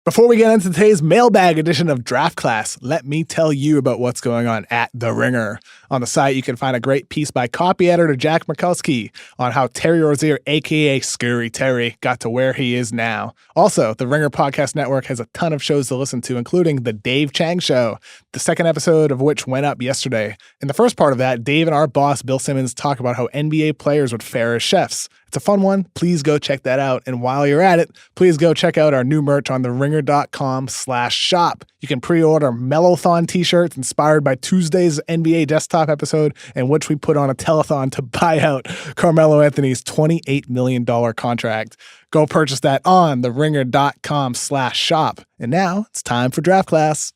Before we get into today's mailbag edition of Draft Class, let me tell you about what's going on at The Ringer. On the site, you can find a great piece by copy editor Jack Mikulski on how Terry Rozier, a.k.a. Scary Terry, got to where he is now. Also, the Ringer Podcast Network has a ton of shows to listen to, including The Dave Chang Show, the second episode of which went up yesterday. In the first part of that, Dave and our boss, Bill Simmons, talk about how NBA players would fare as chefs. It's a fun one. Please go check that out. And while you're at it, please go check out our new merch on theringer.com/shop. You can pre-order Mellothon t-shirts inspired by Tuesday's NBA desktop episode, in which we put on a telethon to buy out Carmelo Anthony's $28 million contract. Go purchase that on theringer.com/shop. And now it's time for Draft Class.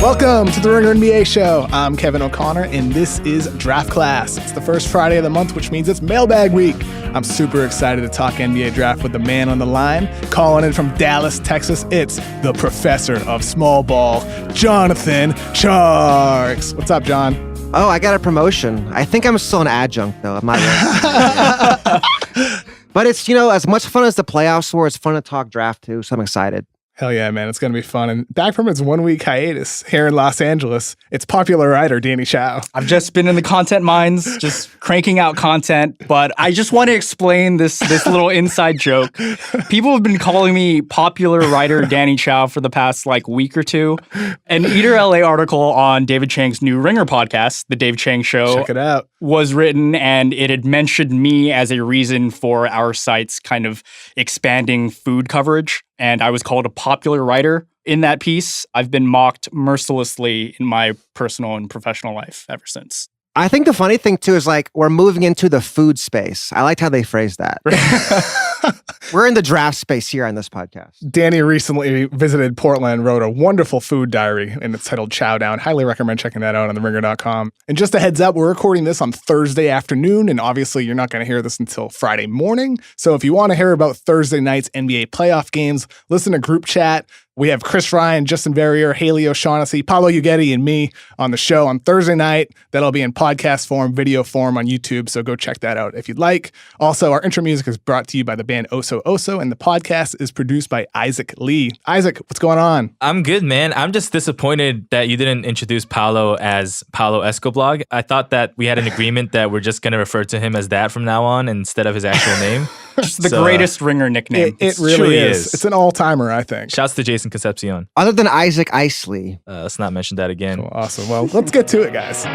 Welcome to the Ringer NBA Show. I'm Kevin O'Connor, and this is Draft Class. It's the first Friday of the month, which means it's Mailbag Week. I'm super excited to talk NBA draft with the man on the line. Calling in from Dallas, Texas, it's the professor of small ball, Jonathan Tjarks. What's up, John? Oh, I got a promotion. I think I'm still an adjunct, though. I'm not really. But it's, as much fun as the playoffs were, it's fun to talk draft, too, so I'm excited. Hell yeah, man. It's going to be fun. And back from its 1 week hiatus here in Los Angeles, it's popular writer Danny Chau. I've just been in the content mines, just cranking out content. But I just want to explain this little inside joke. People have been calling me popular writer Danny Chau for the past week or two. An Eater LA article on David Chang's new Ringer podcast, The Dave Chang Show, check it out, was written, and it had mentioned me as a reason for our site's kind of expanding food coverage. And I was called a popular writer in that piece. I've been mocked mercilessly in my personal and professional life ever since. I think the funny thing, too, is we're moving into the food space. I liked how they phrased that. We're in the draft space here on this podcast. Danny recently visited Portland, wrote a wonderful food diary, and it's titled Chow Down. Highly recommend checking that out on theringer.com. And just a heads up, we're recording this on Thursday afternoon, and obviously you're not going to hear this until Friday morning. So if you want to hear about Thursday night's NBA playoff games, listen to Group Chat. We have Chris Ryan, Justin Verrier, Haley O'Shaughnessy, Paolo Uggetti, and me on the show on Thursday night. That'll be in podcast form, video form on YouTube, so go check that out if you'd like. Also, our intro music is brought to you by the band Oso Oso, and the podcast is produced by Isaac Lee. Isaac, what's going on? I'm good, man. I'm just disappointed that you didn't introduce Paolo as Paolo Escoblog. I thought that we had an agreement that we're just going to refer to him as that from now on instead of his actual name. Just the greatest Ringer nickname. It really is. It's an all-timer, I think. Shouts to Jason Concepcion. Other than Isaac Isley. Let's not mention that again. Cool, awesome. Well, let's get to it, guys.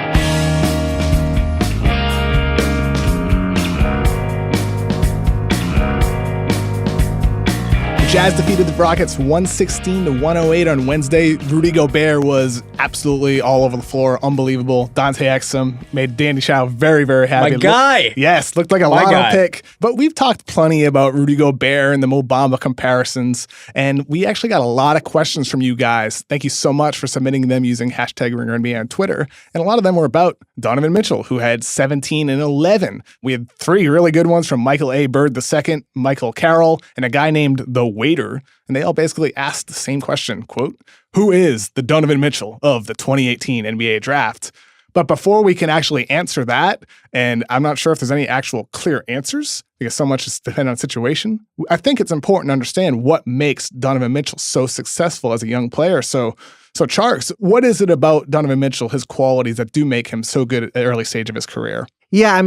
Jazz defeated the Rockets 116-108 on Wednesday. Rudy Gobert was absolutely all over the floor. Unbelievable. Dante Exum made Danny Chau very, very happy. My guy. Yes, looked like a lotto pick. But we've talked plenty about Rudy Gobert and the Mo Bamba comparisons. And we actually got a lot of questions from you guys. Thank you so much for submitting them using #RingerNBA on Twitter. And a lot of them were about Donovan Mitchell, who had 17 and 11. We had 3 really good ones from Michael A. Bird II, Michael Carroll, and a guy named The Waiter, and they all basically asked the same question, quote, who is the Donovan Mitchell of the 2018 NBA draft? But before we can actually answer that, and I'm not sure if there's any actual clear answers, because so much is dependent on situation, I think it's important to understand what makes Donovan Mitchell so successful as a young player. So Tjarks, what is it about Donovan Mitchell, his qualities that do make him so good at the early stage of his career? Yeah,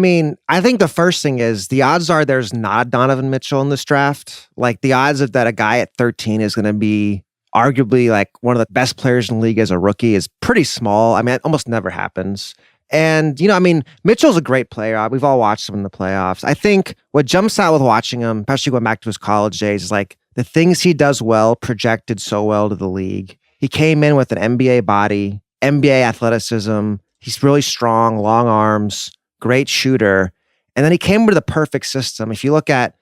I think the first thing is the odds are there's not a Donovan Mitchell in this draft. The odds of that a guy at 13 is going to be arguably one of the best players in the league as a rookie is pretty small. it almost never happens. And, Mitchell's a great player. We've all watched him in the playoffs. I think what jumps out with watching him, especially going back to his college days, is the things he does well projected so well to the league. He came in with an NBA body, NBA athleticism. He's really strong, long arms, great shooter. And then he came with the perfect system. If you look at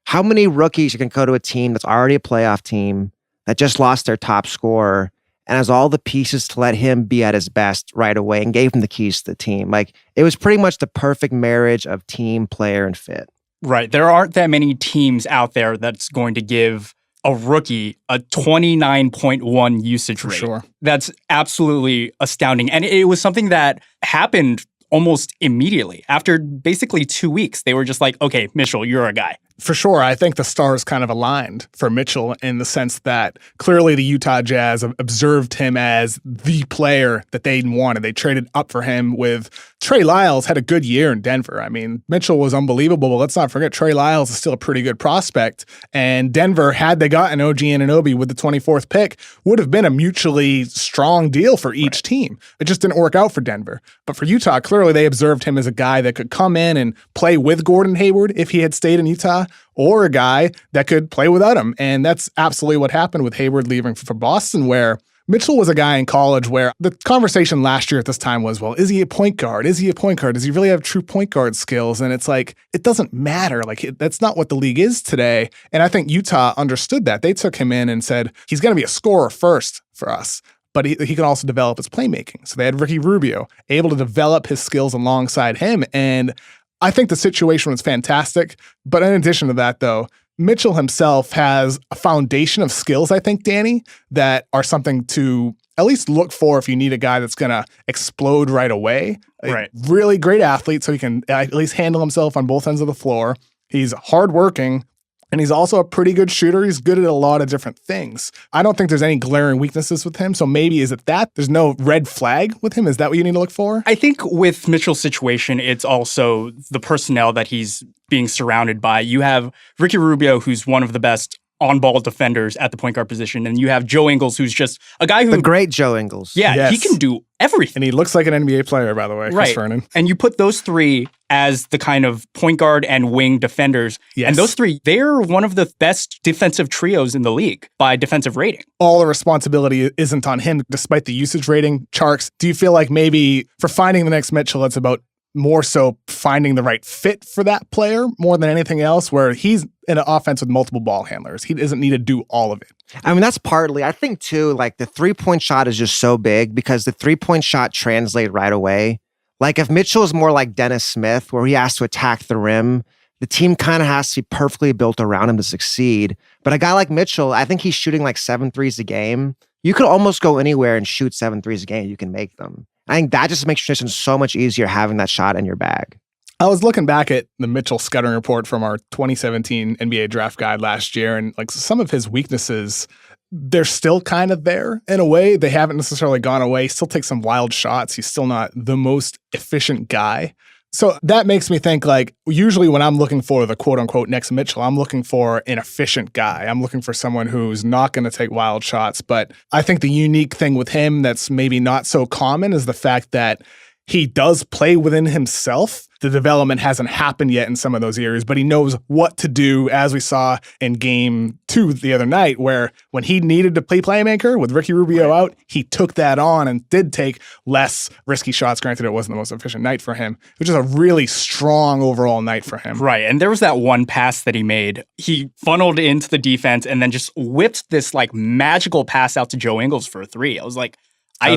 how many rookies you can go to a team that's already a playoff team that just lost their top scorer and has all the pieces to let him be at his best right away and gave him the keys to the team. It was pretty much the perfect marriage of team, player, and fit. Right. There aren't that many teams out there that's going to give a rookie a 29.1 usage rate. For sure. That's absolutely astounding. And it was something that happened almost immediately. After basically 2 weeks, they were just like, okay, Mitchell, you're a guy. For sure, I think the stars kind of aligned for Mitchell in the sense that clearly the Utah Jazz observed him as the player that they wanted. They traded up for him with Trey Lyles had a good year in Denver. I mean, Mitchell was unbelievable, but let's not forget Trey Lyles is still a pretty good prospect. And Denver, had they gotten OG Anunoby with the 24th pick, would have been a mutually strong deal for each team. It just didn't work out for Denver. But for Utah, clearly they observed him as a guy that could come in and play with Gordon Hayward if he had stayed in Utah, or a guy that could play without him. And that's absolutely what happened with Hayward leaving for Boston, where Mitchell was a guy in college where the conversation last year at this time was, well, is he a point guard? Is he a point guard? Does he really have true point guard skills? And it's like, it doesn't matter. Like, that's not what the league is today. And I think Utah understood that. They took him in and said, he's going to be a scorer first for us, but he can also develop his playmaking. So they had Ricky Rubio able to develop his skills alongside him. And I think the situation was fantastic. But in addition to that, though, Mitchell himself has a foundation of skills, I think, Danny, that are something to at least look for if you need a guy that's going to explode right away. Right. A really great athlete, so he can at least handle himself on both ends of the floor. He's hardworking, and he's also a pretty good shooter. He's good at a lot of different things. I don't think there's any glaring weaknesses with him. So maybe is it that there's no red flag with him? Is that what you need to look for? I think with Mitchell's situation, it's also the personnel that he's being surrounded by. You have Ricky Rubio, who's one of the best on-ball defenders at the point guard position, and you have Joe Ingles, who's just a guy who... The great Joe Ingles. Yeah, Yes. he can do everything. And he looks like an NBA player, by the way, Chris Right. Vernon. And you put those three as the kind of point guard and wing defenders. Yes. And those three, they're one of the best defensive trios in the league by defensive rating. All the responsibility isn't on him, despite the usage rating. Tjarks, do you feel like maybe for finding the next Mitchell, it's about more so finding the right fit for that player more than anything else, where he's in an offense with multiple ball handlers? He doesn't need to do all of it. I mean, that's partly, I think too, like the 3-point shot is just so big because the 3-point shot translates right away. Like if Mitchell is more like Dennis Smith, where he has to attack the rim, the team kind of has to be perfectly built around him to succeed. But a guy like Mitchell, I think he's shooting like 7 threes a game. You could almost go anywhere and shoot 7 threes a game. You can make them. I think that just makes transition so much easier having that shot in your bag. I was looking back at the Mitchell scouting report from our 2017 NBA draft guide last year, and like some of his weaknesses, they're still kind of there in a way. They haven't necessarily gone away. Still takes some wild shots. He's still not the most efficient guy. So that makes me think, like, usually when I'm looking for the quote-unquote next Mitchell, I'm looking for an efficient guy. I'm looking for someone who's not going to take wild shots. But I think the unique thing with him that's maybe not so common is the fact that he does play within himself. The development hasn't happened yet in some of those areas, but he knows what to do, as we saw in Game 2 the other night, where when he needed to play playmaker with Ricky Rubio out, he took that on and did take less risky shots. Granted, it wasn't the most efficient night for him. It was just a really strong overall night for him. Right. And there was that one pass that he made. He funneled into the defense and then just whipped this like magical pass out to Joe Ingles for a 3. I was like, I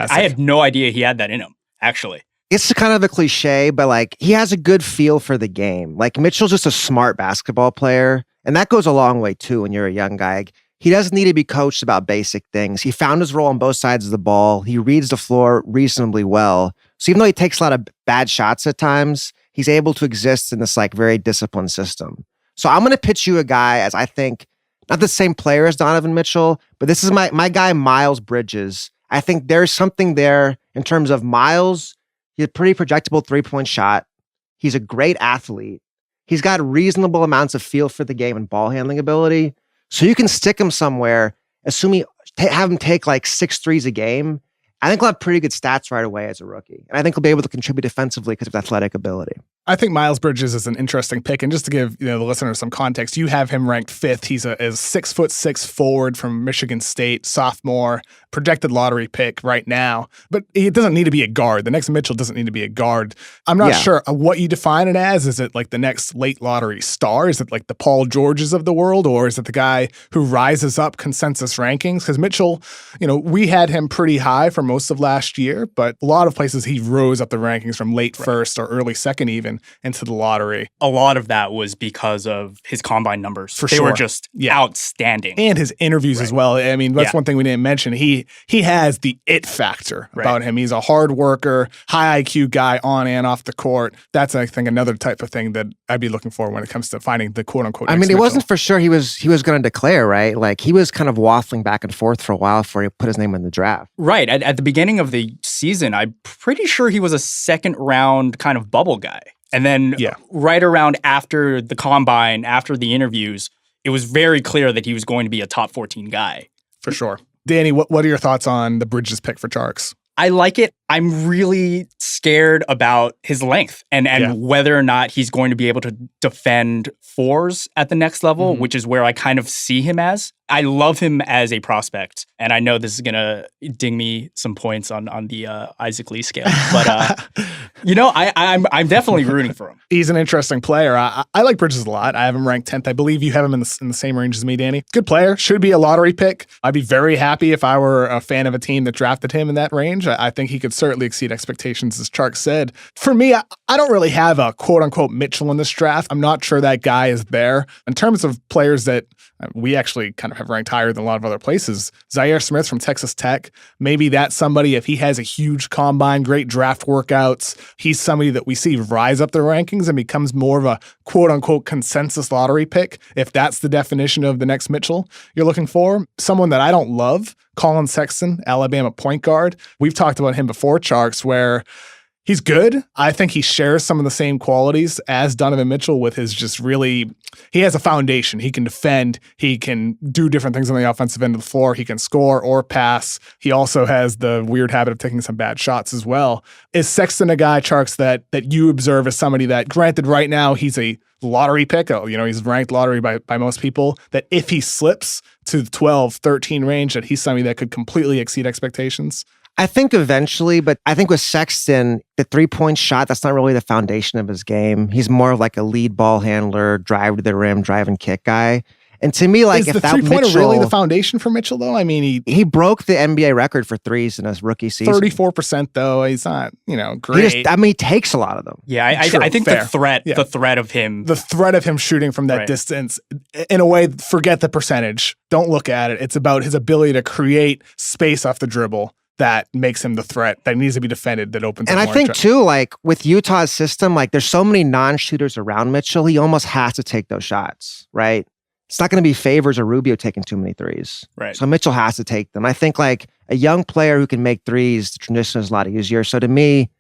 had no idea he had that in him, actually. It's kind of a cliche, but like he has a good feel for the game. Like Mitchell's just a smart basketball player. And that goes a long way too when you're a young guy. Like, he doesn't need to be coached about basic things. He found his role on both sides of the ball. He reads the floor reasonably well. So even though he takes a lot of bad shots at times, he's able to exist in this like very disciplined system. So I'm going to pitch you a guy as I think, not the same player as Donovan Mitchell, but this is my guy, Miles Bridges. I think there's something there in terms of Miles. He's a pretty projectable 3-point shot. He's a great athlete. He's got reasonable amounts of feel for the game and ball handling ability. So you can stick him somewhere, assuming have him take like 6 threes a game. I think he'll have pretty good stats right away as a rookie. And I think he'll be able to contribute defensively because of athletic ability. I think Miles Bridges is an interesting pick. And just to give the listeners some context, you have him ranked 5th. He's a 6'6" forward from Michigan State, sophomore, projected lottery pick right now. But he doesn't need to be a guard. The next Mitchell doesn't need to be a guard. I'm not sure what you define it as. Is it like the next late lottery star? Is it like the Paul Georges of the world? Or is it the guy who rises up consensus rankings? Because Mitchell, we had him pretty high for most of last year, but a lot of places he rose up the rankings from late first or early second even. taken into the lottery. A lot of that was because of his combine numbers. For they sure. were just outstanding. And his interviews as well. I mean, that's Yeah. one thing we didn't mention. He has the it factor about him. He's a hard worker, high IQ guy on and off the court. That's, I think, another type of thing that I'd be looking for when it comes to finding the quote-unquote I next mean, it Mitchell. wasn't for sure he was going to declare, right? Like, he was kind of waffling back and forth for a while before he put his name in the draft. Right. At the beginning of the season, I'm pretty sure he was a second round kind of bubble guy. And then right around after the combine, after the interviews, it was very clear that he was going to be a top 14 guy. For sure. Danny, what are your thoughts on the Bridges pick for Tjarks? I like it. I'm really scared about his length and whether or not he's going to be able to defend fours at the next level, which is where I kind of see him as. I love him as a prospect, and I know this is going to ding me some points on the Isaac Lee scale, but I'm definitely rooting for him. He's an interesting player. I like Bridges a lot. I have him ranked 10th. I believe you have him in the same range as me, Danny. Good player. Should be a lottery pick. I'd be very happy if I were a fan of a team that drafted him in that range. I think he could certainly exceed expectations, as Tjarks said. For me, I don't really have a quote-unquote Mitchell in this draft. I'm not sure that guy is there. In terms of players that we actually kind of have ranked higher than a lot of other places, Zaire Smith from Texas Tech, maybe that's somebody, if he has a huge combine, great draft workouts, he's somebody that we see rise up the rankings and becomes more of a quote-unquote consensus lottery pick, if that's the definition of the next Mitchell you're looking for. Someone that I don't love, Colin Sexton, Alabama point guard. We've talked about him before, Tjarks, where he's good. I think he shares some of the same qualities as Donovan Mitchell with his he has a foundation. He can defend. He can do different things on the offensive end of the floor. He can score or pass. He also has the weird habit of taking some bad shots as well. Is Sexton a guy, Tjarks, that you observe as somebody that, granted right now he's a lottery pick, he's ranked lottery by most people, that if he slips to the 12, 13 range, that he's somebody that could completely exceed expectations? I think eventually, but I think with Sexton, the three-point shot, that's not really the foundation of his game. He's more of like a lead ball handler, drive to the rim, drive and kick guy. And to me, like, is if the that three-pointer Mitchell, really the foundation for Mitchell, though? I mean, he broke the NBA record for threes in his rookie season. 34%, though. He's not, great. He takes a lot of them. Yeah, I think fair. the threat of him shooting from that distance, in a way, forget the percentage. Don't look at it. It's about his ability to create space off the dribble that makes him the threat that needs to be defended, that opens. And I think too, like with Utah's system, like there's so many non-shooters around Mitchell, he almost has to take those shots, right? It's not going to be Favors or Rubio taking too many threes. Right. So Mitchell has to take them. I think like a young player who can make threes, the transition is a lot easier. So to me,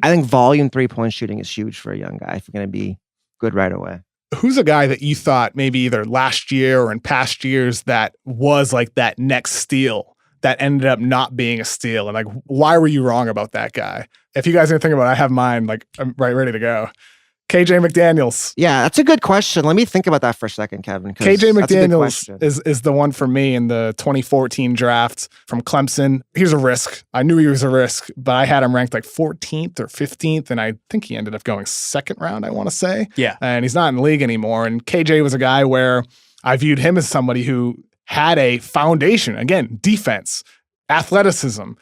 I think volume three-point shooting is huge for a young guy if you're going to be good right away. Who's a guy that you thought maybe either last year or in past years that was like that next steal that ended up not being a steal? And like, why were you wrong about that guy? If you guys didn't think about it, I have mine, like, I'm ready to go. KJ McDaniels. Yeah, that's a good question. Let me think about that for a second, Kevin. KJ McDaniels is the one for me in the 2014 draft from Clemson. Here's a risk. I knew he was a risk, but I had him ranked like 14th or 15th, and I think he ended up going second round, I want to say. Yeah. And he's not in the league anymore. And KJ was a guy where I viewed him as somebody who had a foundation, again, defense, athleticism.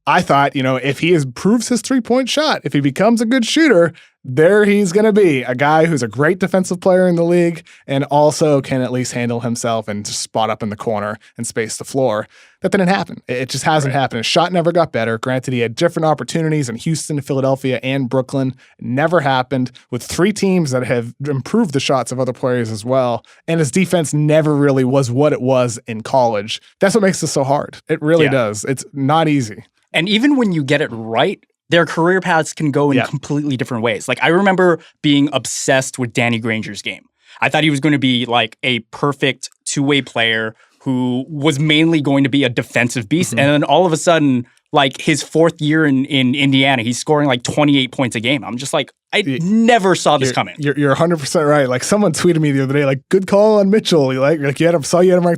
I thought, if he improves his three-point shot, if he becomes a good shooter, there he's going to be a guy who's a great defensive player in the league and also can at least handle himself and just spot up in the corner and space the floor. That didn't happen. It just hasn't happened. His shot never got better. Granted, he had different opportunities in Houston, Philadelphia, and Brooklyn. It never happened with three teams that have improved the shots of other players as well. And his defense never really was what it was in college. That's what makes this so hard. It really does. It's not easy. And even when you get it right, their career paths can go in completely different ways. Like, I remember being obsessed with Danny Granger's game. I thought he was going to be like a perfect two-way player who was mainly going to be a defensive beast. And then all of a sudden, like his fourth year in Indiana, he's scoring like 28 points a game. I'm just like, I never saw this coming. You're 100% right. Like, someone tweeted me the other day, like, good call on Mitchell. You had him ranked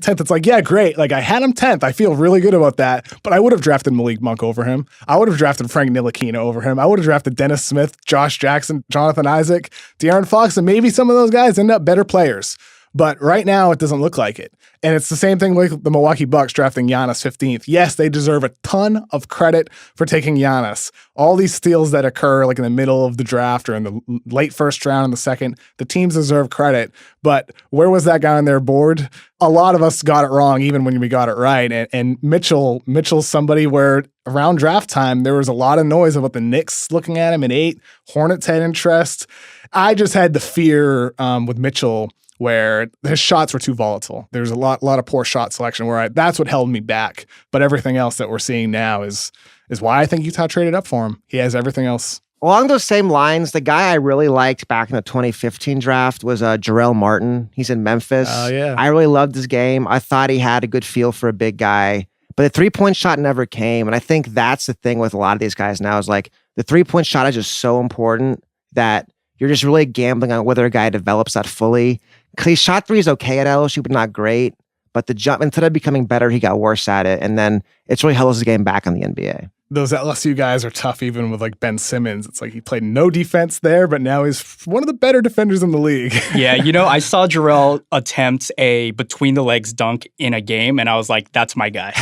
10th. It's like, yeah, great. Like, I had him 10th. I feel really good about that. But I would have drafted Malik Monk over him. I would have drafted Frank Ntilikina over him. I would have drafted Dennis Smith, Josh Jackson, Jonathan Isaac, De'Aaron Fox, and maybe some of those guys end up better players. But right now, it doesn't look like it. And it's the same thing with the Milwaukee Bucks drafting Giannis 15th. Yes, they deserve a ton of credit for taking Giannis. All these steals that occur like in the middle of the draft or in the late first round in the second, the teams deserve credit. But where was that guy on their board? A lot of us got it wrong, even when we got it right. And Mitchell's somebody where around draft time, there was a lot of noise about the Knicks looking at him in 8. Hornets had interest. I just had the fear with Mitchell where his shots were too volatile. There's a lot of poor shot selection where that's what held me back. But everything else that we're seeing now is why I think Utah traded up for him. He has everything else. Along those same lines, the guy I really liked back in the 2015 draft was Jarrell Martin. He's in Memphis. Oh, yeah. I really loved his game. I thought he had a good feel for a big guy, but the three-point shot never came. And I think that's the thing with a lot of these guys now is like the three-point shot is just so important that you're just really gambling on whether a guy develops that fully. Because he shot threes okay at LSU, but not great. But the jump, instead of becoming better, he got worse at it. And then it's really held his game back on the NBA. Those LSU guys are tough, even with like Ben Simmons. It's like he played no defense there, but now he's one of the better defenders in the league. Yeah, I saw Jarrell attempt a between the legs dunk in a game, and I was like, that's my guy.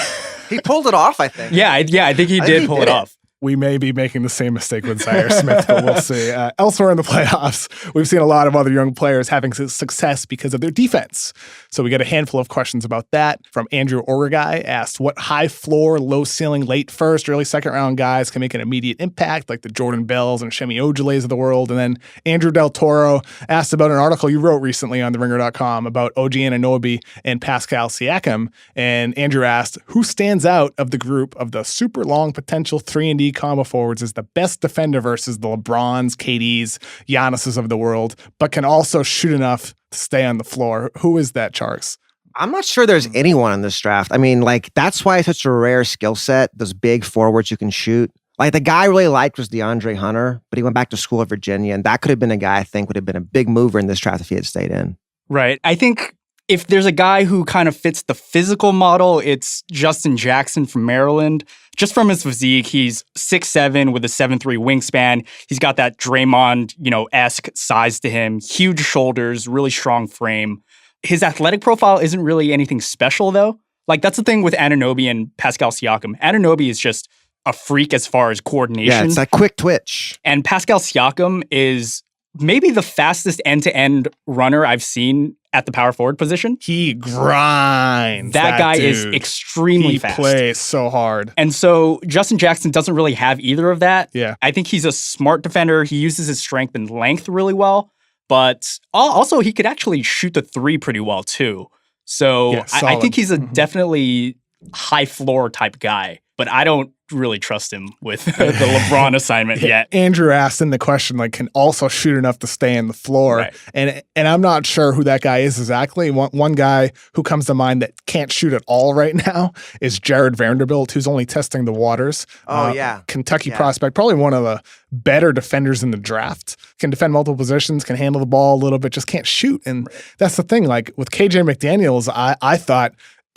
He pulled it off, I think. Yeah, I think he did pull it off. We may be making the same mistake with Zaire Smith, but we'll see. Elsewhere in the playoffs, we've seen a lot of other young players having success because of their defense. So we get a handful of questions about that from Andrew Oragai. Asked what high floor, low ceiling, late first, early second round guys can make an immediate impact, like the Jordan Bells and Shemi Ojeleyes of the world. And then Andrew Del Toro asked about an article you wrote recently on TheRinger.com about OG Anunoby and Pascal Siakam. And Andrew asked, who stands out of the group of the super long potential 3-and-D combo forwards is the best defender versus the LeBrons, KDs, Giannis's of the world, but can also shoot enough to stay on the floor? Who is that, Tjarks? I'm not sure there's anyone in this draft. I mean, like, that's why it's such a rare skill set, those big forwards you can shoot. Like, the guy I really liked was DeAndre Hunter, but he went back to school at Virginia, and that could have been a guy I think would have been a big mover in this draft if he had stayed in. Right. I think if there's a guy who kind of fits the physical model, it's Justin Jackson from Maryland. Just from his physique, he's 6'7" with a 7'3" wingspan. He's got that Draymond, esque size to him. Huge shoulders, really strong frame. His athletic profile isn't really anything special, though. Like, that's the thing with Anunoby and Pascal Siakam. Anunoby is just a freak as far as coordination. Yeah, it's that quick twitch. And Pascal Siakam is maybe the fastest end-to-end runner I've seen at the power forward position. He grinds. That guy dude is extremely fast. He plays so hard. And so Justin Jackson doesn't really have either of that. Yeah. I think he's a smart defender. He uses his strength and length really well. But also, he could actually shoot the three pretty well, too. So Yeah, I think he's a definitely high floor type guy. But I don't really trust him with the LeBron assignment yet. Andrew asked in the question, like, can also shoot enough to stay on the floor. Right. And I'm not sure who that guy is exactly. One guy who comes to mind that can't shoot at all right now is Jared Vanderbilt, who's only testing the waters. Yeah. Kentucky prospect, probably one of the better defenders in the draft. Can defend multiple positions, can handle the ball a little bit, just can't shoot. And that's the thing. Like, with KJ McDaniels, I thought,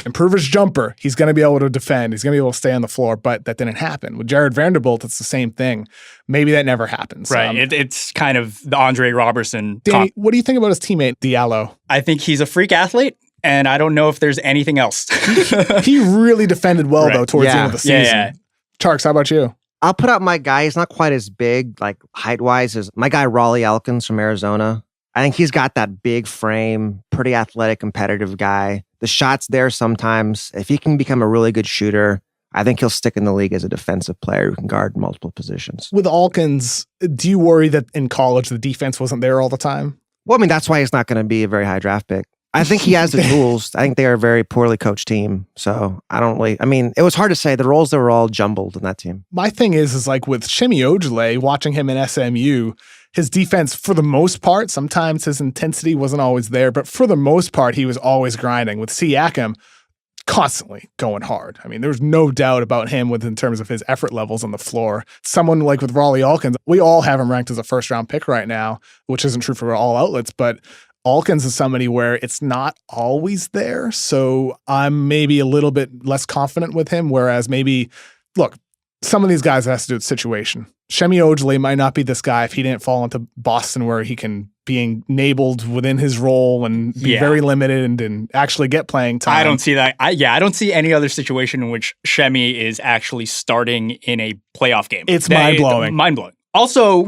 improve his jumper, he's going to be able to defend. He's going to be able to stay on the floor, but that didn't happen. With Jared Vanderbilt, it's the same thing. Maybe that never happens. Right. It's kind of the Andre Robertson. Danny, what do you think about his teammate, Diallo? I think he's a freak athlete, and I don't know if there's anything else. He really defended well, though, towards the end of the season. Yeah. Tjarks, how about you? I'll put out my guy. He's not quite as big, like height-wise, as my guy Raleigh Elkins from Arizona. I think he's got that big frame, pretty athletic, competitive guy. The shot's there sometimes. If he can become a really good shooter, I think he'll stick in the league as a defensive player who can guard multiple positions. With Elkins, do you worry that in college the defense wasn't there all the time? Well, I mean, that's why he's not going to be a very high draft pick. I think he has the tools. I think they are a very poorly coached team. So it was hard to say. The roles, they were all jumbled in that team. My thing is like with Shemi Ojeleye, watching him in SMU, his defense, for the most part, sometimes his intensity wasn't always there, but for the most part, he was always grinding. With Siakam, constantly going hard. I mean, there's no doubt about him in terms of his effort levels on the floor. Someone like with Raleigh Elkins, we all have him ranked as a first-round pick right now, which isn't true for all outlets, but Elkins is somebody where it's not always there. So I'm maybe a little bit less confident with him, whereas maybe, look, some of these guys has to do with situation. Shemi Ojale might not be this guy if he didn't fall into Boston where he can be enabled within his role and be very limited and actually get playing time. I don't see that. I don't see any other situation in which Shemi is actually starting in a playoff game. It's mind-blowing. Mind-blowing. Also,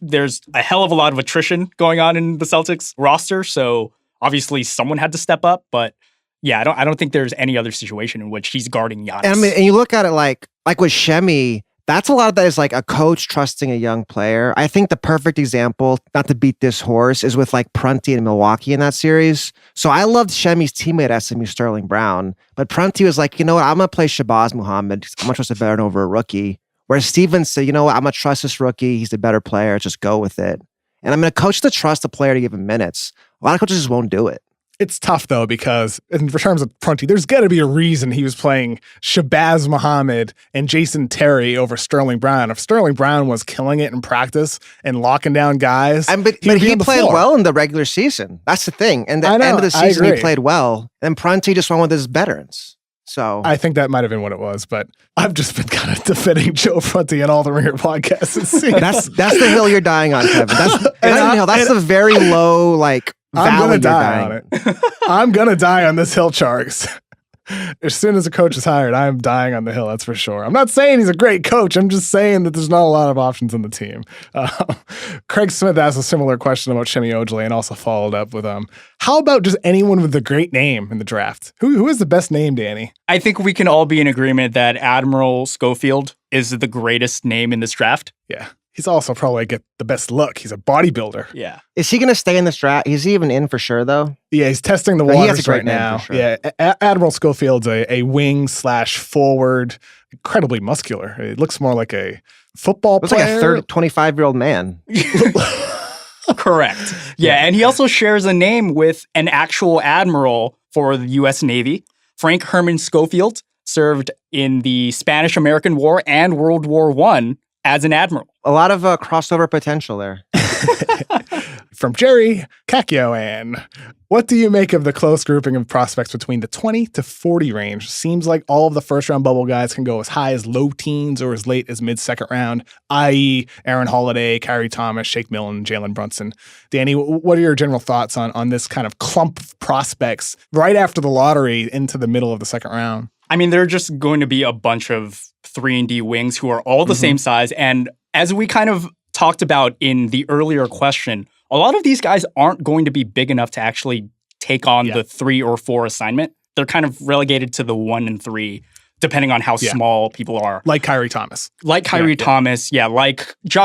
there's a hell of a lot of attrition going on in the Celtics roster, so obviously someone had to step up, but yeah, I don't think there's any other situation in which he's guarding Giannis. And you look at it like with Shemi, that's a lot of that is like a coach trusting a young player. I think the perfect example, not to beat this horse, is with like Prunty and Milwaukee in that series. So I loved Shemi's teammate at SMU, Sterling Brown, but Prunty was like, you know what, I'm going to play Shabazz Muhammad. I'm going to trust a veteran over a rookie. Whereas Stevens said, you know what, I'm going to trust this rookie. He's the better player. Just go with it. And I'm going to coach to trust the player to give him minutes. A lot of coaches just won't do it. It's tough, though, because in terms of Prunty, there's got to be a reason he was playing Shabazz Muhammad and Jason Terry over Sterling Brown. If Sterling Brown was killing it in practice and locking down guys, but he played well in the regular season. That's the thing. And the end of the season, he played well. And Prunty just went with his veterans. So I think that might have been what it was, but I've just been kind of defending Joe Prunty and all the Ringer podcasts. That's the hill you're dying on, Kevin. That's the very low, like, I'm going to die on it. I'm going to die on this hill, Tjarks. As soon as a coach is hired, I'm dying on the hill, that's for sure. I'm not saying he's a great coach. I'm just saying that there's not a lot of options on the team. Craig Smith asked a similar question about Shemi Ojale and also followed up with, how about just anyone with a great name in the draft? Who is the best name, Danny? I think we can all be in agreement that Admiral Schofield is the greatest name in this draft. Yeah. He's also probably get the best look. He's a bodybuilder. Yeah. Is he going to stay in this draft? Is he even in for sure, though? Yeah, he's testing the waters right now. Sure. Yeah, Admiral Schofield's a wing/forward, incredibly muscular. It looks more like a football player. Looks like a 25-year-old man. Correct. Yeah, and he also shares a name with an actual admiral for the U.S. Navy. Frank Herman Schofield served in the Spanish-American War and World War I as an admiral. A lot of crossover potential there. From Jerry Kakyoan, what do you make of the close grouping of prospects between the 20 to 40 range? Seems like all of the first-round bubble guys can go as high as low teens or as late as mid-second round, i.e. Aaron Holiday, Kyrie Thomas, Shake Milton, Jalen Brunson. Danny, what are your general thoughts on this kind of clump of prospects right after the lottery into the middle of the second round? I mean, there are just going to be a bunch of 3-and-D wings who are all the same size. And as we kind of talked about in the earlier question, a lot of these guys aren't going to be big enough to actually take on the 3 or 4 assignment. They're kind of relegated to the 1 and 3, depending on how small people are. Like Kyrie Thomas. Like Josh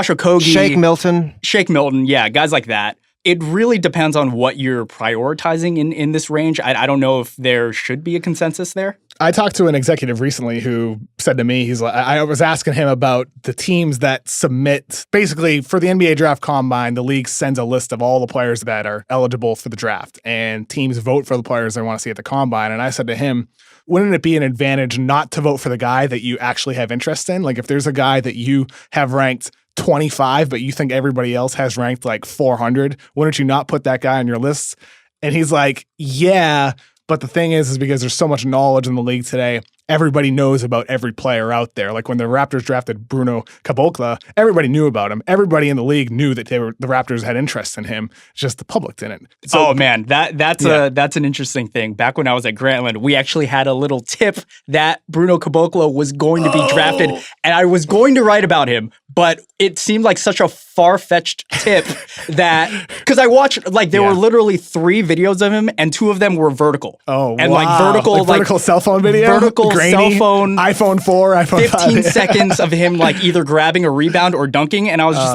Okogie. Shake Milton, yeah, guys like that. It really depends on what you're prioritizing in this range. I don't know if there should be a consensus there. I talked to an executive recently who said to me, I was asking him about the teams that submit, basically for the NBA Draft Combine, the league sends a list of all the players that are eligible for the draft, and teams vote for the players they want to see at the Combine. And I said to him, wouldn't it be an advantage not to vote for the guy that you actually have interest in? Like if there's a guy that you have ranked 25, but you think everybody else has ranked like 400, wouldn't you not put that guy on your list? And he's like, yeah, but the thing is because there's so much knowledge in the league today, everybody knows about every player out there. Like when the Raptors drafted Bruno Caboclo, everybody knew about him. Everybody in the league knew that the Raptors had interest in him. Just the public didn't. So, oh man, that's an interesting thing. Back when I was at Grantland, we actually had a little tip that Bruno Caboclo was going to be drafted, and I was going to write about him, but it seemed like such a far-fetched tip that because I watched there were literally 3 videos of him, and 2 of them were vertical. Oh, and wow. Vertical cell phone video, vertical grainy, cell phone, iPhone 4, iPhone 15 5. seconds of him either grabbing a rebound or dunking, and I was just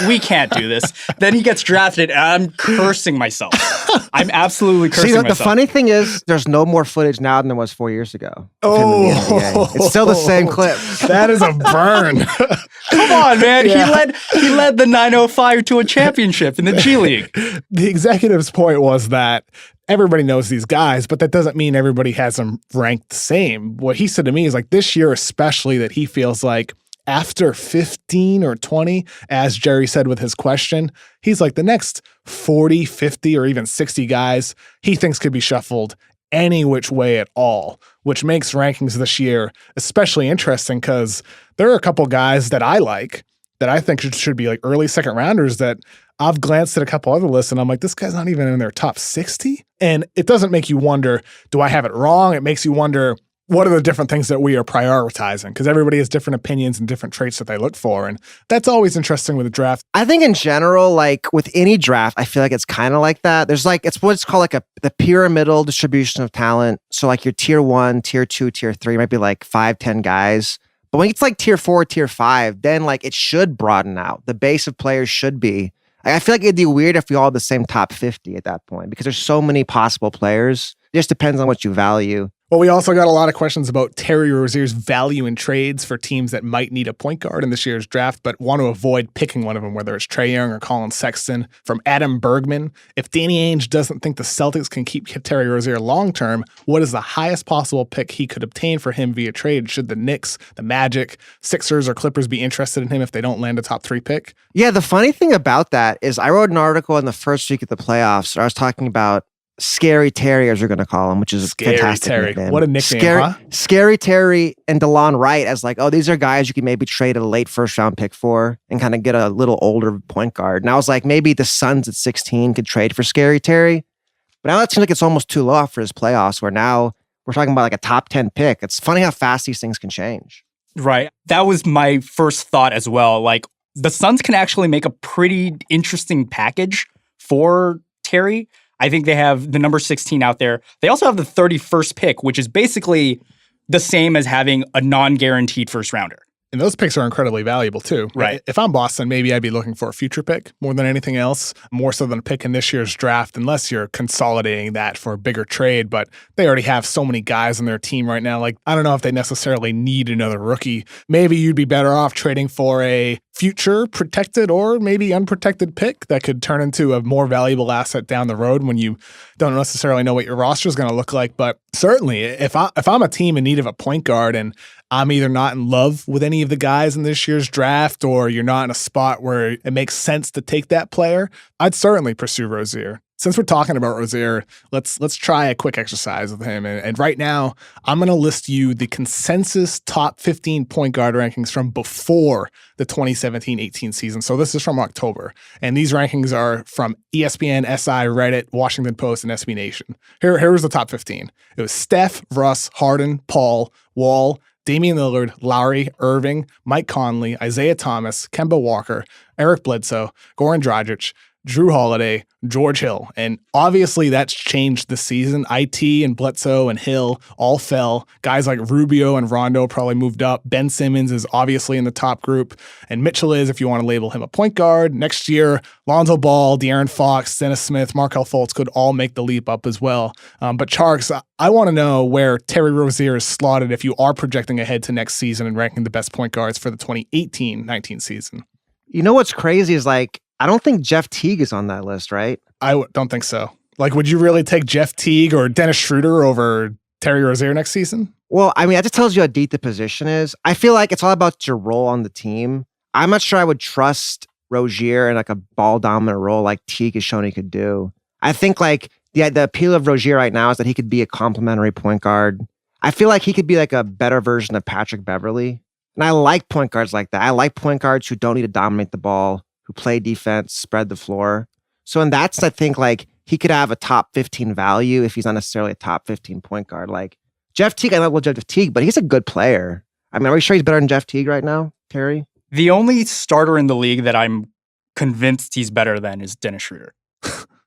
we can't do this. Then he gets drafted, and I'm cursing myself. I'm absolutely cursing myself. The funny thing is, there's no more footage now than there was 4 years ago. It's still the same clip. That is a burn. Come on, man. Yeah. He led the 905 to a championship in the G League. The executive's point was that everybody knows these guys, but that doesn't mean everybody has them ranked the same. What he said to me is this year especially that he feels like after 15 or 20, as Jerry said with his question, he's like the next 40, 50, or even 60 guys he thinks could be shuffled any which way at all, which makes rankings this year especially interesting because there are a couple guys that I like that I think should be like early second rounders that I've glanced at a couple other lists and I'm like, this guy's not even in their top 60. And it doesn't make you wonder, do I have it wrong? It makes you wonder, what are the different things that we are prioritizing? Because everybody has different opinions and different traits that they look for. And that's always interesting with a draft. I think in general, like with any draft, I feel like it's kind of like that. There's like, it's what's called like the pyramidal distribution of talent. So like your tier 1, tier 2, tier 3 might be like 5-10 guys. But when it's like tier 4, tier 5, then like it should broaden out. The base of players should be. I feel like it'd be weird if we all had the same top 50 at that point because there's so many possible players. It just depends on what you value. Well, we also got a lot of questions about Terry Rozier's value in trades for teams that might need a point guard in this year's draft, but want to avoid picking one of them, whether it's Trae Young or Colin Sexton. From Adam Bergman, if Danny Ainge doesn't think the Celtics can keep Terry Rozier long-term, what is the highest possible pick he could obtain for him via trade? Should the Knicks, the Magic, Sixers, or Clippers be interested in him if they don't land a top 3 pick? Yeah, the funny thing about that is I wrote an article in the first week of the playoffs where I was talking about Scary Terry, as you're going to call him, which is a fantastic Terry. nickname. What a nickname, Scary Terry and DeLon Wright as like, oh, these are guys you can maybe trade a late first round pick for and kind of get a little older point guard. And I was like, maybe the Suns at 16 could trade for Scary Terry. But now it seems like it's almost too low for his playoffs where now we're talking about like a top 10 pick. It's funny how fast these things can change. Right. That was my first thought as well. Like the Suns can actually make a pretty interesting package for Terry. I think they have the number 16 out there. They also have the 31st pick, which is basically the same as having a non-guaranteed first rounder. And those picks are incredibly valuable too. Right. If I'm Boston, maybe I'd be looking for a future pick more than anything else, more so than a pick in this year's draft, unless you're consolidating that for a bigger trade. But they already have so many guys on their team right now. Like, I don't know if they necessarily need another rookie. Maybe you'd be better off trading for a future protected or maybe unprotected pick that could turn into a more valuable asset down the road when you don't necessarily know what your roster is going to look like. But certainly, if I'm a team in need of a point guard and I'm either not in love with any of the guys in this year's draft or you're not in a spot where it makes sense to take that player, I'd certainly pursue Rozier. Since we're talking about Rozier, let's try a quick exercise with him. And right now, I'm going to list you the consensus top 15 point guard rankings from before the 2017-18 season. So this is from October. And these rankings are from ESPN, SI, Reddit, Washington Post, and SB Nation. Here was the top 15. It was Steph, Russ, Harden, Paul, Wall, Damian Lillard, Lowry, Irving, Mike Conley, Isaiah Thomas, Kemba Walker, Eric Bledsoe, Goran Dragic, Drew Holiday, George Hill. And obviously that's changed this season. IT and Bledsoe and Hill all fell. Guys like Rubio and Rondo probably moved up. Ben Simmons is obviously in the top group. And Mitchell is, if you want to label him a point guard. Next year, Lonzo Ball, De'Aaron Fox, Dennis Smith, Markelle Fultz could all make the leap up as well. But Tjarks, I want to know where Terry Rozier is slotted if you are projecting ahead to next season and ranking the best point guards for the 2018-19 season. You know what's crazy is like, I don't think Jeff Teague is on that list, right? I don't think so. Like, would you really take Jeff Teague or Dennis Schroeder over Terry Rozier next season? Well, I mean, that just tells you how deep the position is. I feel like it's all about your role on the team. I'm not sure I would trust Rozier in like a ball dominant role like Teague has shown he could do. I think like the appeal of Rozier right now is that he could be a complimentary point guard. I feel like he could be like a better version of Patrick Beverley. And I like point guards like that. I like point guards who don't need to dominate the ball, who play defense, spread the floor. So in that sense, I think like he could have a top 15 value if he's not necessarily a top 15 point guard. Like Jeff Teague, I love Jeff Teague, but he's a good player. I mean, are we sure he's better than Jeff Teague right now, Terry? The only starter in the league that I'm convinced he's better than is Dennis Schroeder.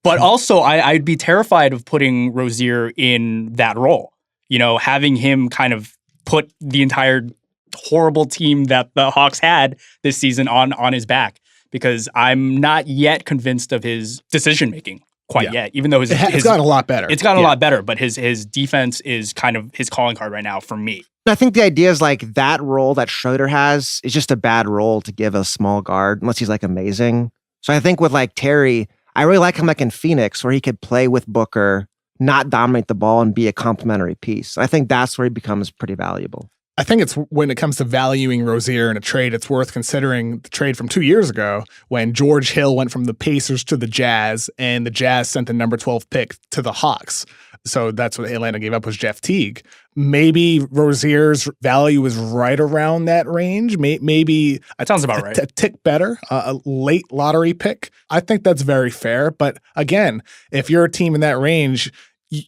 But also, I'd be terrified of putting Rozier in that role. You know, having him kind of put the entire horrible team that the Hawks had this season on his back. Because I'm not yet convinced of his decision-making quite yet, even though it's gotten a lot better. It's gotten a lot better, but his defense is kind of his calling card right now for me. I think the idea is like that role that Schroeder has is just a bad role to give a small guard unless he's like amazing. So I think with like Terry, I really like him like in Phoenix where he could play with Booker, not dominate the ball and be a complementary piece. I think that's where he becomes pretty valuable. I think it's when it comes to valuing Rozier in a trade, it's worth considering the trade from 2 years ago when George Hill went from the Pacers to the Jazz and the Jazz sent the number 12 pick to the Hawks. So that's what Atlanta gave up was Jeff Teague. Maybe Rozier's value was right around that range. Maybe That sounds about right. a tick better, a late lottery pick. I think that's very fair. But again, if you're a team in that range,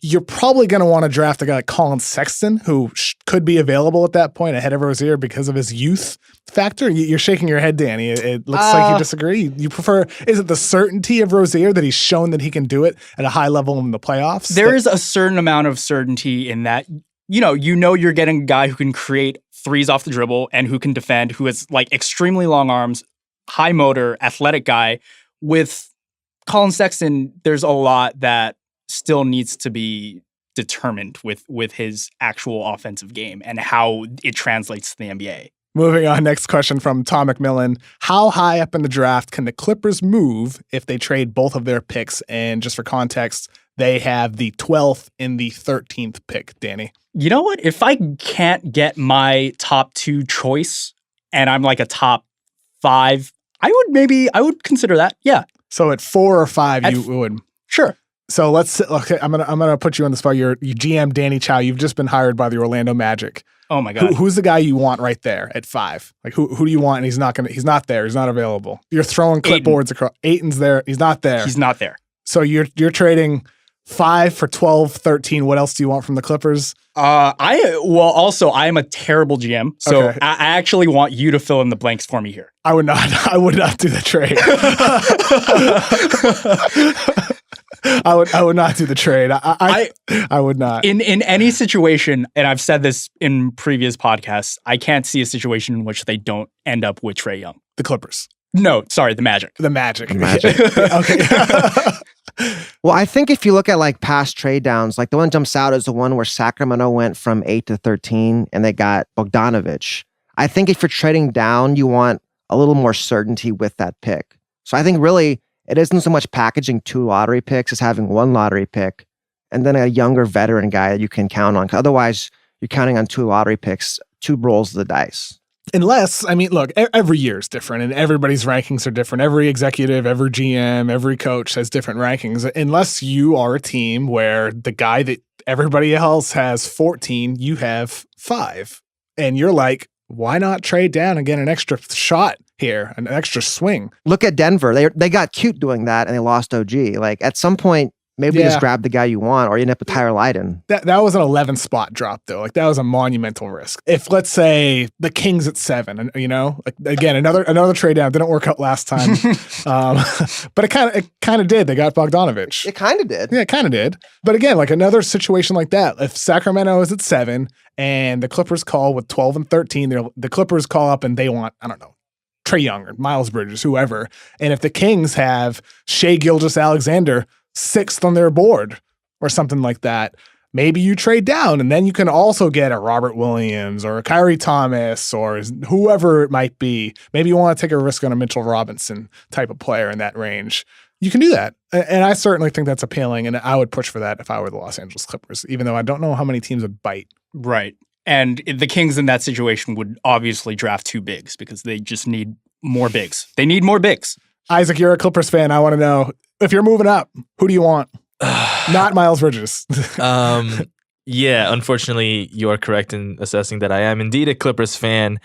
you're probably going to want to draft a guy like Colin Sexton, who could be available at that point ahead of Rozier because of his youth factor. You're shaking your head, Danny. It looks like you disagree. You prefer, is it the certainty of Rozier that he's shown that he can do it at a high level in the playoffs? There is a certain amount of certainty in that, you know you're getting a guy who can create threes off the dribble and who can defend, who has like extremely long arms, high motor, athletic guy. With Colin Sexton, there's a lot that still needs to be determined with his actual offensive game and how it translates to the NBA. Moving on, next question from Tom McMillan. How high up in the draft can the Clippers move if they trade both of their picks? And just for context, they have the 12th and the 13th pick, Danny. You know what? If I can't get my top 2 choice and I'm like a top 5, I would consider that. Yeah. So at 4 or 5, you would. Sure. So okay, I'm gonna put you on the spot. You GM Danny Chau. You've just been hired by the Orlando Magic. Oh my God. Who's the guy you want right there at 5? Like who do you want? And he's not there. He's not available. You're throwing clipboards across. Ayton's there. He's not there. He's not there. So you're trading 5 for 12, 13. What else do you want from the Clippers? Also I am a terrible GM, so Okay. I actually want you to fill in the blanks for me here. I would not do the trade. I would not do the trade. I would not. In any situation, and I've said this in previous podcasts, I can't see a situation in which they don't end up with Trae Young. The Clippers. No, sorry, the Magic. The Magic. Okay. Well, I think if you look at like past trade downs, like the one jumps out is the one where Sacramento went from 8 to 13 and they got Bogdanovich. I think if you're trading down, you want a little more certainty with that pick. So I think really it isn't so much packaging 2 lottery picks as having 1 lottery pick and then a younger veteran guy that you can count on. Otherwise, you're counting on 2 lottery picks, 2 rolls of the dice. Unless, I mean, look, every year is different and everybody's rankings are different. Every executive, every GM, every coach has different rankings. Unless you are a team where the guy that everybody else has 14, you have 5. And you're like, why not trade down and get an extra shot here, an extra swing? Look at Denver. They got cute doing that and they lost OG. Like at some point, maybe just grab the guy you want or you end up with Tyler Lydon. That was an 11 spot drop though. Like that was a monumental risk. If let's say the Kings at 7, and like, again, another trade down didn't work out last time. But it kind of did. They got Bogdanovich. It kind of did. Yeah, it kind of did. But again, like another situation like that, if Sacramento is at 7 and the Clippers call with 12 and 13, the Clippers call up and they want, I don't know, Trae Young or Miles Bridges, whoever. And if the Kings have Shai Gilgeous-Alexander 6th on their board or something like that, maybe you trade down and then you can also get a Robert Williams or a Kyrie Thomas or whoever it might be. Maybe you want to take a risk on a Mitchell Robinson type of player in that range. You can do that. And I certainly think that's appealing, and I would push for that if I were the Los Angeles Clippers, even though I don't know how many teams would bite. Right. And the Kings in that situation would obviously draft 2 bigs because they just need more bigs. They need more bigs. Isaac, you're a Clippers fan. I want to know, if you're moving up, who do you want? Not Miles Bridges. Yeah, unfortunately, you are correct in assessing that I am indeed a Clippers fan.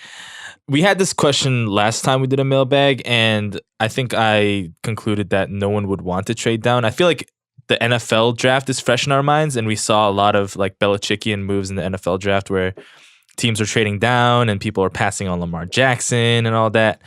We had this question last time we did a mailbag, and I think I concluded that no one would want to trade down. I feel like the NFL draft is fresh in our minds, and we saw a lot of like Belichickian moves in the NFL draft where teams are trading down and people are passing on Lamar Jackson and all that.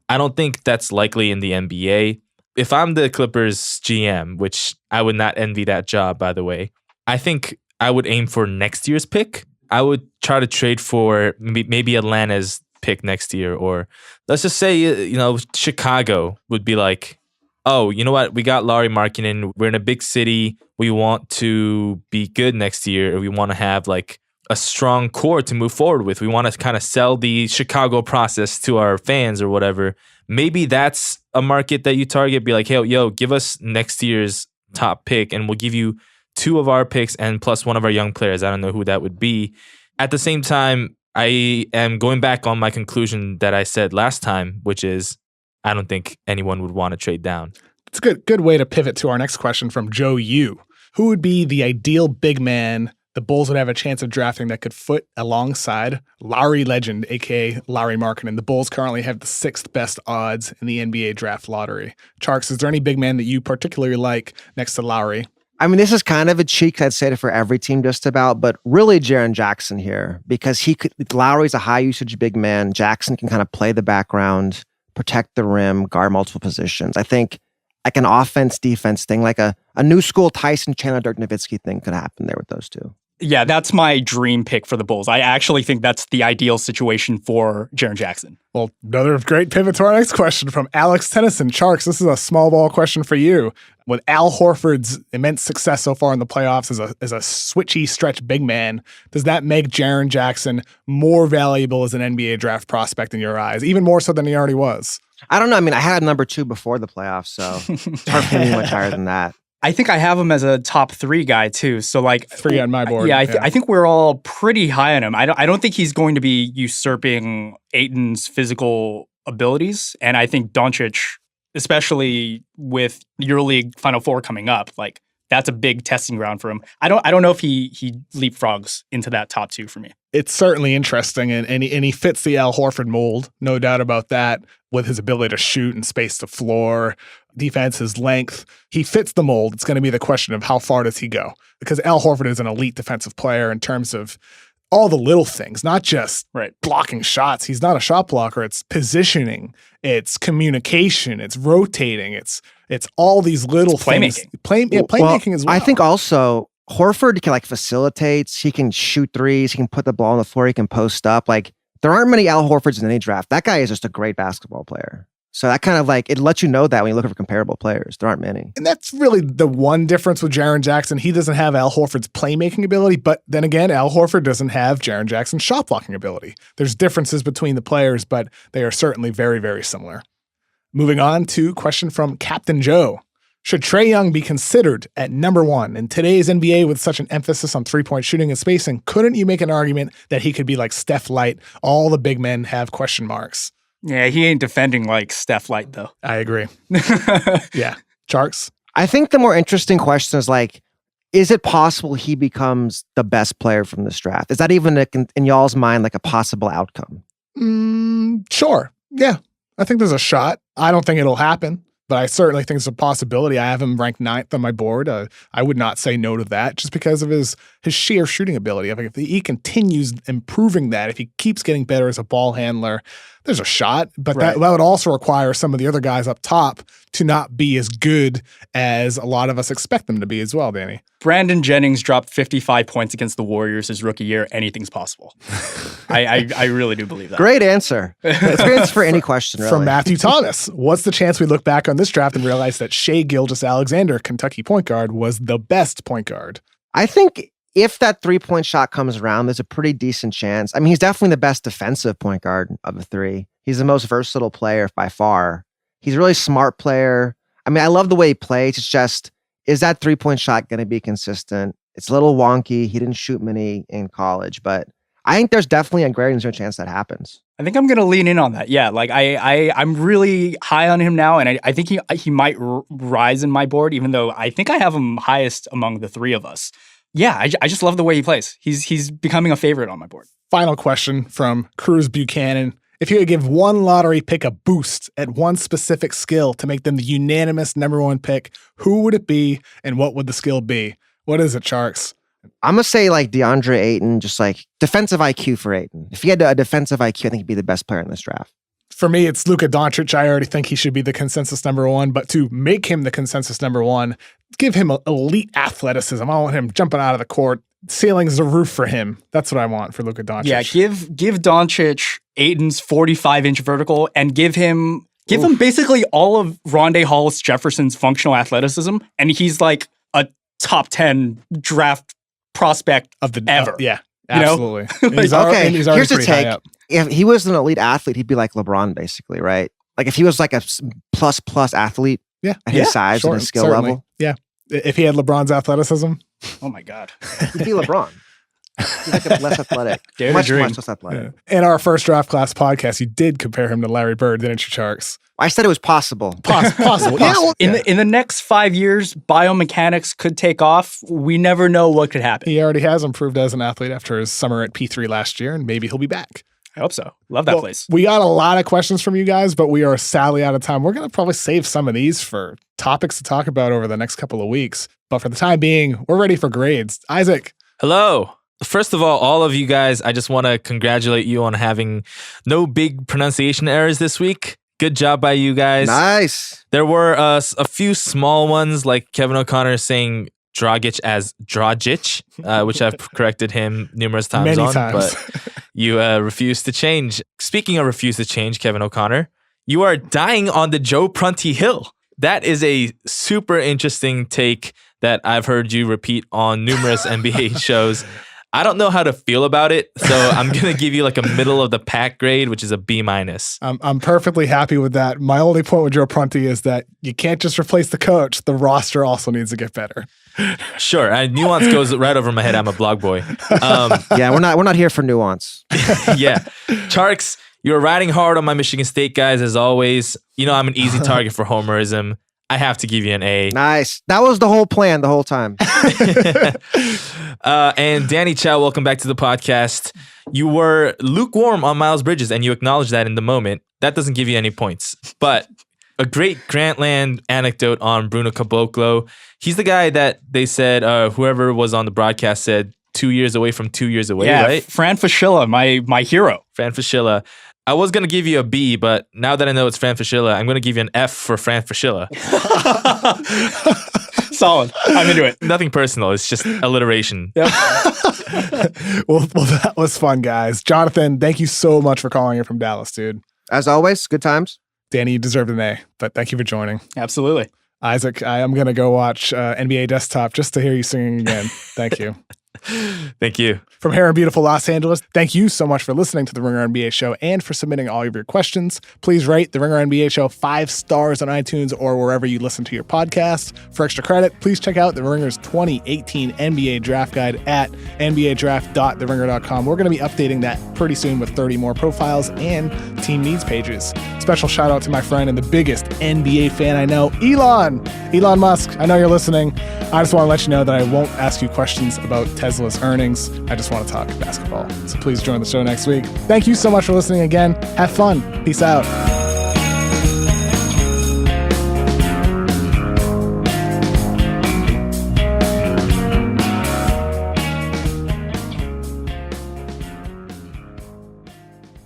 I don't think that's likely in the NBA. If I'm the Clippers GM, which I would not envy that job, by the way, I think I would aim for next year's pick. I would try to trade for maybe Atlanta's pick next year, or let's just say, Chicago would be like, oh, you know what? We got Lauri Markkanen. We're in a big city. We want to be good next year. We want to have like a strong core to move forward with. We want to kind of sell the Chicago process to our fans or whatever. Maybe that's a market that you target. Be like, hey, give us next year's top pick and we'll give you 2 of our picks and plus 1 of our young players. I don't know who that would be. At the same time, I am going back on my conclusion that I said last time, which is I don't think anyone would want to trade down. It's a good way to pivot to our next question from Joe Yu. Who would be the ideal big man the Bulls would have a chance of drafting that could foot alongside Lowry legend, aka Lauri Markkanen? The Bulls currently have the 6th best odds in the NBA draft lottery. Tjarks, is there any big man that you particularly like next to Lowry? I mean, this is kind of a cheek. I'd say it for every team just about, but really Jaren Jackson here, because Lowry's a high usage big man. Jackson can kind of play the background, protect the rim, guard multiple positions. I think like an offense-defense thing, like a new school Tyson Chandler, Dirk Nowitzki thing could happen there with those two. Yeah, that's my dream pick for the Bulls. I actually think that's the ideal situation for Jaren Jackson. Well, another great pivot to our next question from Alex Tennyson. Tjarks, this is a small ball question for you. With Al Horford's immense success so far in the playoffs as a switchy stretch big man, does that make Jaren Jackson more valuable as an NBA draft prospect in your eyes, even more so than he already was? I don't know. I mean, I had number 2 before the playoffs, so it's hard for me much higher than that. I think I have him as a top 3 guy too. So like 3 on my board. Yeah, I think we're all pretty high on him. I don't think he's going to be usurping Ayton's physical abilities, and I think Doncic, especially with EuroLeague Final Four coming up, like that's a big testing ground for him. I don't know if he leapfrogs into that top 2 for me. It's certainly interesting, and he fits the Al Horford mold, no doubt about that, with his ability to shoot and space the floor, defense, his length. He fits the mold. It's going to be the question of how far does he go? Because Al Horford is an elite defensive player in terms of all the little things, not just blocking shots. He's not a shot blocker. It's positioning, it's communication, it's rotating, it's all these little things. Playmaking as well. I think also Horford can facilitates, he can shoot threes, he can put the ball on the floor, he can post up. Like there aren't many Al Horfords in any draft. That guy is just a great basketball player. So that kind of it lets you know that when you look for comparable players. There aren't many. And that's really the one difference with Jaren Jackson. He doesn't have Al Horford's playmaking ability, but then again, Al Horford doesn't have Jaren Jackson's shot blocking ability. There's differences between the players, but they are certainly very, very similar. Moving on to question from Captain Joe. Should Trae Young be considered at number 1? In today's NBA, with such an emphasis on three-point shooting and spacing, couldn't you make an argument that he could be like Steph Light? All the big men have question marks. Yeah, he ain't defending like Steph Light, though. I agree. Yeah. Tjarks? I think the more interesting question is is it possible he becomes the best player from this draft? Is that even, in y'all's mind, a possible outcome? Sure. Yeah. I think there's a shot. I don't think it'll happen, but I certainly think it's a possibility. I have him ranked 9th on my board. I would not say no to that just because of his sheer shooting ability. I think if he continues improving that, if he keeps getting better as a ball handler, there's a shot, but that would also require some of the other guys up top to not be as good as a lot of us expect them to be as well, Danny. Brandon Jennings dropped 55 points against the Warriors his rookie year. Anything's possible. I really do believe that. Great answer. It's great answer for any question, really. From Matthew Thomas. What's the chance we look back on this draft and realize that Shai Gilgeous-Alexander, Kentucky point guard, was the best point guard? I think if that 3-point shot comes around, there's a pretty decent chance. I mean, he's definitely the best defensive point guard of the 3. He's the most versatile player by far. He's a really smart player. I mean, I love the way he plays. It's just, is that 3-point shot going to be consistent? It's a little wonky. He didn't shoot many in college, but I think there's definitely a great chance that happens. I think I'm going to lean in on that. Yeah, I'm really high on him now, and I think he might rise in my board, even though I think I have him highest among the 3 of us. Yeah, I just love the way he plays. He's becoming a favorite on my board. Final question from Cruz Buchanan. If you could give one lottery pick a boost at one specific skill to make them the unanimous number 1 pick, who would it be and what would the skill be? What is it, Tjarks? I'm going to say DeAndre Ayton, just defensive IQ for Ayton. If he had a defensive IQ, I think he'd be the best player in this draft. For me, it's Luka Doncic. I already think he should be the consensus number 1, but to make him the consensus number 1, give him elite athleticism. I want him jumping out of the court. Ceiling's the roof for him. That's what I want for Luka Doncic. Yeah, give Doncic Ayton's 45-inch vertical and give him basically all of Rondé Hollis Jefferson's functional athleticism, and he's like a top 10 draft prospect of the ever. Yeah, absolutely. He's here's the take. If he was an elite athlete, he'd be like LeBron, basically, right? If he was a plus athlete, at his size and his skill level. Yeah. If he had LeBron's athleticism. Oh my God. He'd be LeBron. He's like less athletic. Dare to Much dream. less athletic. In our first draft class podcast, you did compare him to Larry Bird, didn't you, Tjarks? I said it was possible. Possible. Yeah, well, In the next 5 years, biomechanics could take off. We never know what could happen. he already has improved as an athlete after his summer at P3 last year, and maybe he'll be back. I hope so. Love that place. We got a lot of questions from you guys, but we are sadly out of time. We're going to probably save some of these for topics to talk about over the next couple of weeks. But for the time being, we're ready for grades. Isaac. Hello. First of all of you guys, I just want to congratulate you on having no big pronunciation errors this week. Good job by you guys. Nice. There were a few small ones, like Kevin O'Connor saying Dragic as Dragic, which I've corrected him numerous times Many on, times. but you refuse to change. Speaking of refuse to change, Kevin O'Connor, you are dying on the Joe Prunty hill. That is a super interesting take that I've heard you repeat on numerous NBA shows. I don't know how to feel about it, so I'm going to give you like a middle of the pack grade, which is a B-. I'm perfectly happy with that. My only point with Joe Prunty is that you can't just replace the coach. The roster also needs to get better. Sure, nuance goes right over my head. I'm a blog boy. Yeah, we're not here for nuance. Yeah. Tjarks, you're riding hard on my Michigan State guys as always. You know I'm an easy target for homerism. I have to give you an A. Nice. That was the whole plan the whole time. And Danny Chau, welcome back to the podcast. You were lukewarm on Miles Bridges, and you acknowledged that in the moment. That doesn't give you any points. But a great Grantland anecdote on Bruno Caboclo. He's the guy that they said, whoever was on the broadcast said 2 years away from 2 years away, Yeah, right? Fran Fraschilla, my hero. Fran Fraschilla. I was going to give you a B, but now that I know it's Fran Fraschilla, I'm going to give you an F for Fran Fraschilla. Solid. I'm into it. Nothing personal. It's just alliteration. Yep. Well, that was fun, guys. Jonathan, thank you so much for calling in from Dallas, dude. As always, good times. Danny, you deserved an A, but thank you for joining. Absolutely. Isaac, I am going to go watch NBA Desktop just to hear you singing again. Thank you. Thank you. From here in beautiful Los Angeles, thank you so much for listening to the Ringer NBA Show and for submitting all of your questions. Please rate the Ringer NBA Show 5 stars on iTunes or wherever you listen to your podcast. For extra credit, please check out the Ringer's 2018 NBA Draft Guide at nbadraft.theringer.com. We're going to be updating that pretty soon with 30 more profiles and team needs pages. Special shout out to my friend and the biggest NBA fan I know, Elon Musk. I know you're listening. I just want to let you know that I won't ask you questions about Tesla's earnings. I just want to talk basketball. So please join the show next week. Thank you so much for listening again. Have fun. Peace out.